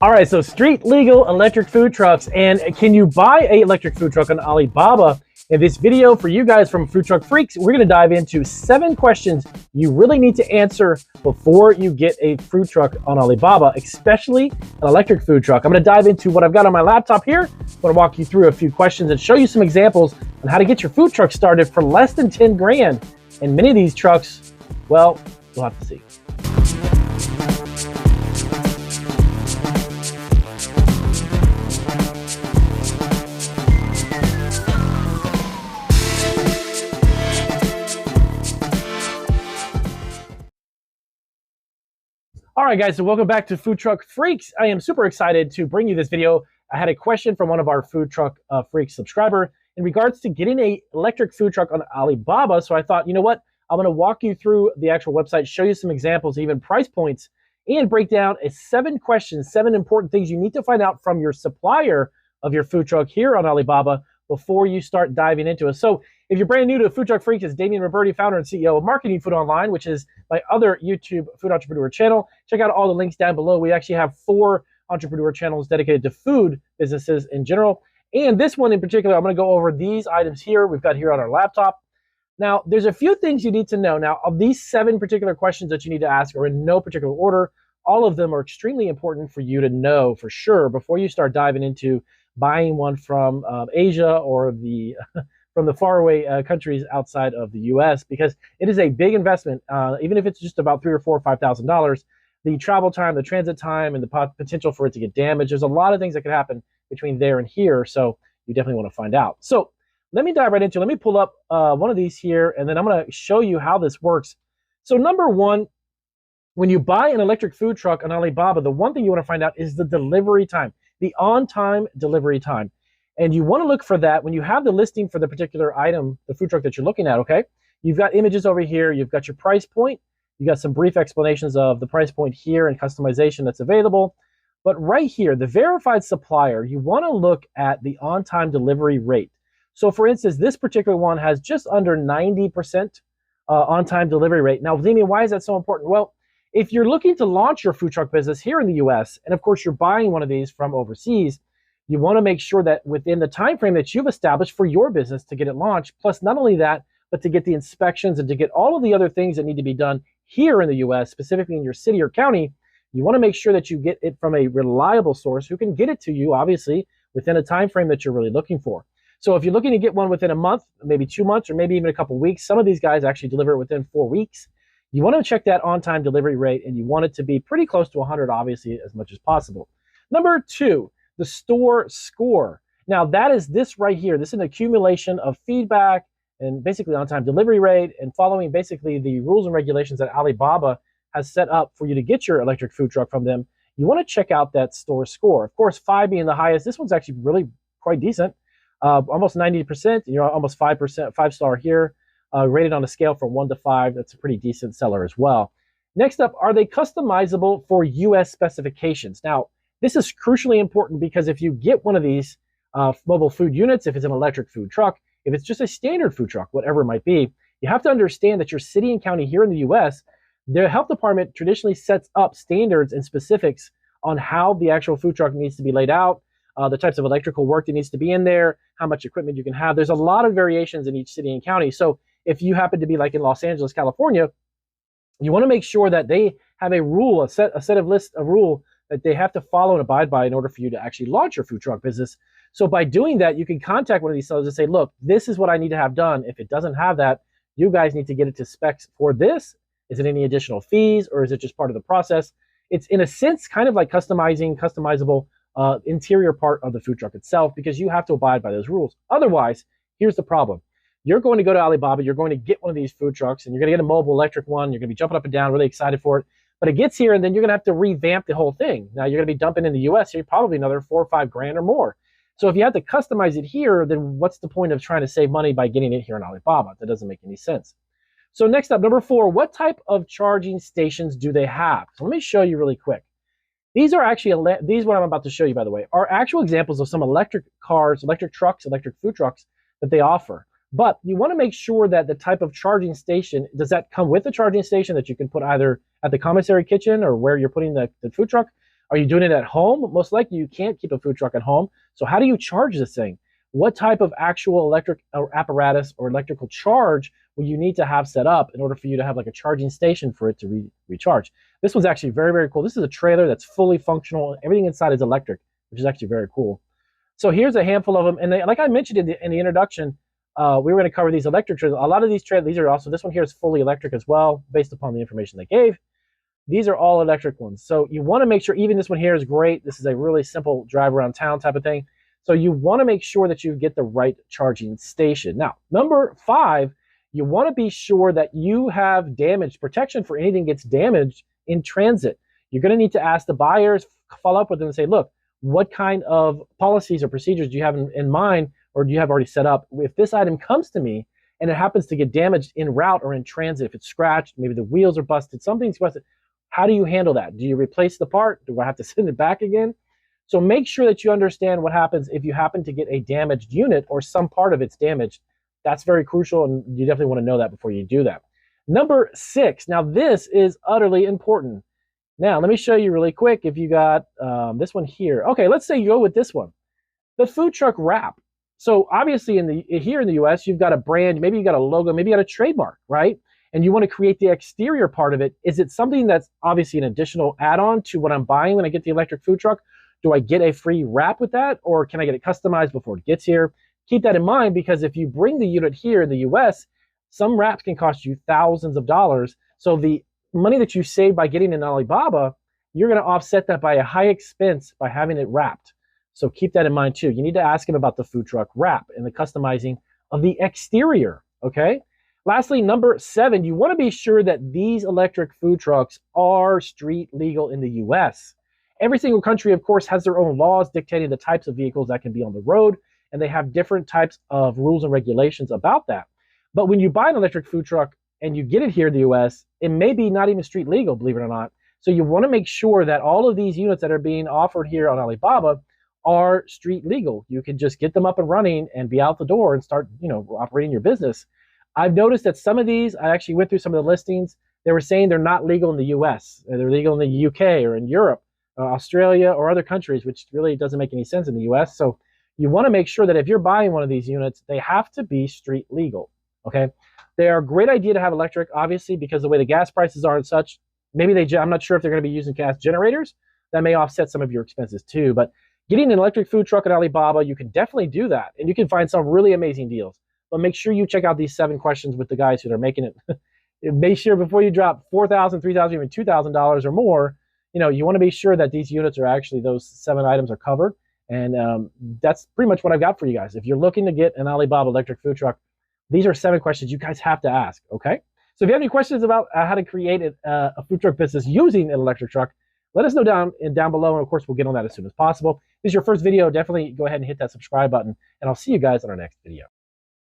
All right, so street legal electric food trucks, and can you buy a electric food truck on Alibaba? In this video for you guys from Food Truck Freaks, we're going to dive into 7 questions you really need to answer before you get a food truck on Alibaba, especially an electric food truck. I'm going to dive into what I've got on my laptop here. I'm going to walk you through a few questions and show you some examples on how to get your food truck started for less than 10 grand. And many of these trucks, well, you'll have to see. All right, guys, so welcome back to Food Truck Freaks. I am super excited to bring you this video. I had a question from one of our Food Truck Freaks subscriber in regards to getting an electric food truck on Alibaba. So I thought, you know what? I'm going to walk you through the actual website, show you some examples, even price points, and break down 7 questions, 7 important things you need to find out from your supplier of your food truck here on Alibaba before you start diving into it. So if you're brand new to Food Truck Freaks, it's Damian Roberti, founder and CEO of Marketing Food Online, which is my other YouTube food entrepreneur channel. Check out all the links down below. We actually have 4 entrepreneur channels dedicated to food businesses in general. And this one in particular, I'm going to go over these items here we've got here on our laptop. Now, there's a few things you need to know. Now, of these 7 particular questions that you need to ask are in no particular order. All of them are extremely important for you to know for sure before you start diving into buying one from Asia or the from the faraway countries outside of the U.S. because it is a big investment. Even if it's just about $3,000 or $4,000 or $5,000, the travel time, the transit time, and the potential for it to get damaged. There's a lot of things that could happen between there and here, so you definitely want to find out. So let me dive right into it. Let me pull up one of these here, and then I'm going to show you how this works. So number one, when you buy an electric food truck on Alibaba, the one thing you want to find out is the delivery time, the on-time delivery time. And you want to look for that when you have the listing for the particular item, the food truck that you're looking at, okay? You've got images over here. You've got your price point. You got some brief explanations of the price point here and customization that's available. But right here, the verified supplier, you want to look at the on-time delivery rate. So for instance, this particular one has just under 90% on-time delivery rate. Now, Damian, why is that so important? Well, if you're looking to launch your food truck business here in the US, and of course you're buying one of these from overseas, you want to make sure that within the time frame that you've established for your business to get it launched, plus not only that, but to get the inspections and to get all of the other things that need to be done here in the US, specifically in your city or county, you want to make sure that you get it from a reliable source who can get it to you, obviously, within a time frame that you're really looking for. So if you're looking to get one within a month, maybe 2 months, or maybe even a couple of weeks, some of these guys actually deliver it within 4 weeks. You want to check that on-time delivery rate, and you want it to be pretty close to 100, obviously, as much as possible. Number 2, the store score. Now that is this right here. This is an accumulation of feedback and basically on-time delivery rate and following basically the rules and regulations that Alibaba has set up for you to get your electric food truck from them. You want to check out that store score. Of course, 5 being the highest. This one's actually really quite decent. Almost 90%, you're almost 5%, 5-star here. Rated on a scale from 1 to 5. That's a pretty decent seller as well. Next up, are they customizable for US specifications? Now, this is crucially important because if you get one of these mobile food units, if it's an electric food truck, if it's just a standard food truck, whatever it might be, you have to understand that your city and county here in the US, their health department traditionally sets up standards and specifics on how the actual food truck needs to be laid out, the types of electrical work that needs to be in there, how much equipment you can have. There's a lot of variations in each city and county. So if you happen to be like in Los Angeles, California, you want to make sure that they have a rule, a set of list, a rule that they have to follow and abide by in order for you to actually launch your food truck business. So by doing that, you can contact one of these sellers and say, look, this is what I need to have done. If it doesn't have that, you guys need to get it to specs for this. Is it any additional fees, or is it just part of the process? It's in a sense kind of like customizable interior part of the food truck itself, because you have to abide by those rules. Otherwise, here's the problem. You're going to go to Alibaba, you're going to get one of these food trucks, and you're going to get a mobile electric one. You're going to be jumping up and down, really excited for it. But it gets here, and then you're going to have to revamp the whole thing. Now, you're going to be dumping in the US here probably another 4 or 5 grand or more. So if you have to customize it here, then what's the point of trying to save money by getting it here in Alibaba? That doesn't make any sense. So next up, number 4, what type of charging stations do they have? So let me show you really quick. These are actually, these what I'm about to show you, by the way, are actual examples of some electric cars, electric trucks, electric food trucks that they offer. But you want to make sure that the type of charging station, does that come with a charging station that you can put either at the commissary kitchen or where you're putting the food truck? Are you doing it at home? Most likely you can't keep a food truck at home. So how do you charge this thing? What type of actual electric apparatus or electrical charge will you need to have set up in order for you to have like a charging station for it to recharge? This one's actually very, very cool. This is a trailer that's fully functional. Everything inside is electric, which is actually very cool. So here's a handful of them. And they, like I mentioned in the introduction, we were going to cover these electric trailers. A lot of these trailers, these are also, this one here is fully electric as well, based upon the information they gave. These are all electric ones. So you want to make sure, even this one here is great. This is a really simple drive around town type of thing. So you want to make sure that you get the right charging station. Now, number 5, you want to be sure that you have damage protection for anything gets damaged in transit. You're going to need to ask the buyers, follow up with them and say, look, what kind of policies or procedures do you have in mind, or do you have already set up? If this item comes to me and it happens to get damaged en route or in transit, if it's scratched, maybe the wheels are busted, something's busted, how do you handle that? Do you replace the part? Do I have to send it back again? So make sure that you understand what happens if you happen to get a damaged unit or some part of it's damaged. That's very crucial, and you definitely want to know that before you do that. Number 6, now this is utterly important. Now, let me show you really quick if you got this one here. Okay, let's say you go with this one, the food truck wrap. So obviously here in the US, you've got a brand, maybe you got a logo, maybe you got a trademark, right? And you want to create the exterior part of it. Is it something that's obviously an additional add-on to what I'm buying when I get the electric food truck? Do I get a free wrap with that, or can I get it customized before it gets here? Keep that in mind, because if you bring the unit here in the US, some wraps can cost you thousands of dollars. So the money that you save by getting in Alibaba, you're going to offset that by a high expense by having it wrapped. So keep that in mind too. You need to ask him about the food truck wrap and the customizing of the exterior, okay? Lastly, number 7, you want to be sure that these electric food trucks are street legal in the US. Every single country, of course, has their own laws dictating the types of vehicles that can be on the road, and they have different types of rules and regulations about that. But when you buy an electric food truck and you get it here in the US, it may be not even street legal, believe it or not. So you want to make sure that all of these units that are being offered here on Alibaba are street legal. You can just get them up and running and be out the door and start, operating your business. I've noticed that some of these, I actually went through some of the listings, they were saying they're not legal in the US. They're legal in the UK or in Europe, Australia, or other countries, which really doesn't make any sense in the US. So you want to make sure that if you're buying one of these units, they have to be street legal, okay? They are a great idea to have electric, obviously, because the way the gas prices are and such, maybe I'm not sure if they're going to be using gas generators. That may offset some of your expenses too. But getting an electric food truck at Alibaba, you can definitely do that. And you can find some really amazing deals. But make sure you check out these 7 questions with the guys who are making it. Make sure before you drop $4,000, $3,000, even $2,000 or more, you want to be sure that these units are actually, those 7 items are covered. And that's pretty much what I've got for you guys. If you're looking to get an Alibaba electric food truck, these are 7 questions you guys have to ask, okay? So if you have any questions about how to create a food truck business using an electric truck, let us know down below, and of course, we'll get on that as soon as possible. If this is your first video, definitely go ahead and hit that subscribe button, and I'll see you guys on our next video.